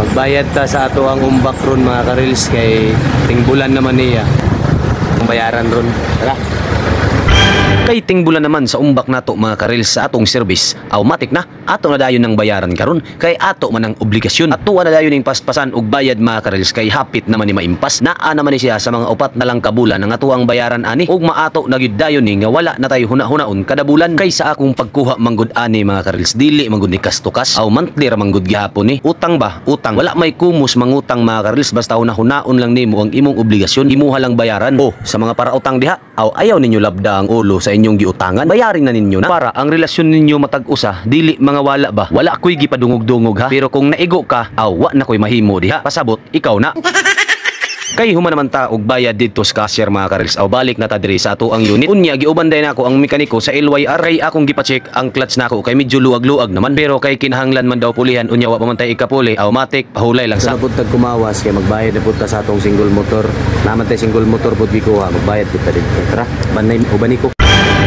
Magbayad ta sa ato ang umbak ron mga karils kay tingbulan naman niya. Ang bayaran ron. Tara. Kay tingbulan naman sa umbak nato mga karils sa atong service, automatic na ato na dayon ng bayaran karon kay ato man ang obligasyon. Ato na dayon ning paspasan og bayad mga karils kay hapit naman ni maimpas. Naa naman ni siya sa mga upat na lang kabulan ang ato ang bayaran ani ug maato na gyud dayon ni nga wala na tayo huna-hunaon kada bulan kay sa akong pagkuha manggod ani mga karils dili manggod ni kastukas aw monthly ra manggod gihapon ni. Utang ba? Utang. Wala may kumos mangutang mga karils basta huna-hunaon lang nimo ang imong obligasyon, imuha lang bayaran. O sa mga parautang diha, aw ayaw ninyo labda ang ulo sa inyong giutangan, bayarin na ninyo na para ang relasyon ninyo matag-usa, dili mga wala ba. Wala ko'y gipadungog-dungog ha, pero kung naigo ka, awa na ko'y mahimo diha, pasabot ikaw na. Kay human naman ta og bayad dito sa cashier mga karils, aw balik na ta diri sa ato ang unit. Unya giubanday nako ang mekaniko sa LYR kay akong gipa-check ang clutch nako kay medyo luag-luag naman, pero kay kinahanglan man daw pulihan unya wa pa man tay ikapuli, automatic pahulay lang sa pud tag kumawas kay magbayad na pud ta sa atong single motor. Naman tay single motor pud gikuha, magbayad pud ta dito. Tara, banay uban ko.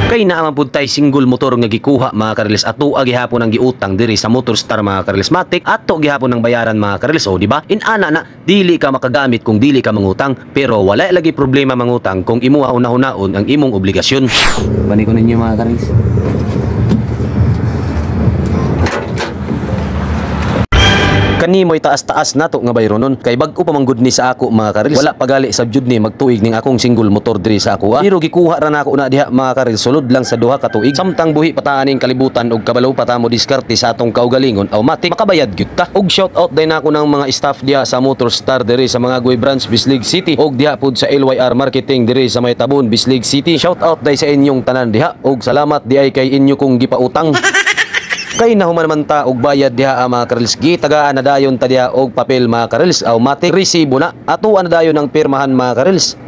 Kay naaman pud tay single motor nga gikuha mga karils, ato gihapon ang giutang diri sa Motorstar mga karils matic, ato gihapon ang bayaran mga karils. O di ba? Inana na dili ka makagamit kung dili ka mangutang, pero wala lagi problema mangutang kung imuha una-hunaon ang imong obligasyon. Bani ko ninyo mga karils. Kanimoy taas-taas nato nga bayro nun kay bag-o pa manggod ni sa ako mga karils. Wala pagali sa jud ni magtuig ning akong single motor diri sa ako pero gikuha ra nako na diha mga karils sulod lang sa duha ka tuig. Samtang buhi pataaning kalibutan og kabalaw pa ta mo diskarte sa atong kaugalingon, automatic makabayad gyud ta. Og shout out din nako ng mga staff diha sa Motorstar diri sa mga Guy Branch, Bislig City og diha pud sa LYR Marketing diri sa May Tabon, Bislig City. Shout out day sa inyong tanan diha og salamat di ay kay inyo kong gipautang. Kay nahuman naman ta og bayad diha mga karils, gitagaan na dayon ta diha og papel mga karils, automatic resibo na ato na dayon ang pirmahan mga karils.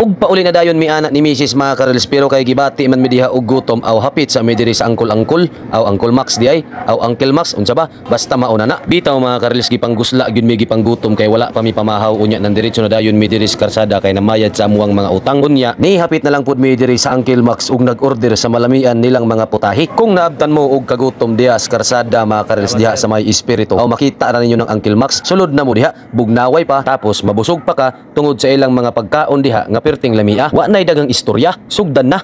Og pauli na dayon mi anak ni Mrs. mga karils, pero kay gibati man mi diha og gutom aw hapit sa mi diri sa Angkol aw Uncle Max di ay aw Uncle Max unsa ba basta mauna na. Bitaw mga karils gipanggusla gyud mi gipanggutom kay wala pa mi pamahaw unya nang diretso na dayon mi diri sa karsada kay namayad sa amuang mga utang. Unya ni hapit na lang pud mi diri sa Uncle Max ug nag-order sa malamian nilang mga putahe. Kung naabtan mo og kagutom diha sa karsada mga karils diha sa May Espiritu, aw makita ra ninyo ng Uncle Max, sulod na mo diha bugnaway pa tapos mabusog pa ka tungod sa ilang mga pagkaon diha nga perting lamia. Wa nay dagang istorya, sugdan na.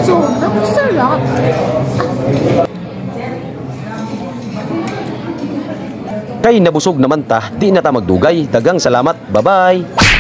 So, tapos sarap. Kay nabusog naman ta, di na ta magdugay. Dagang salamat. Bye-bye.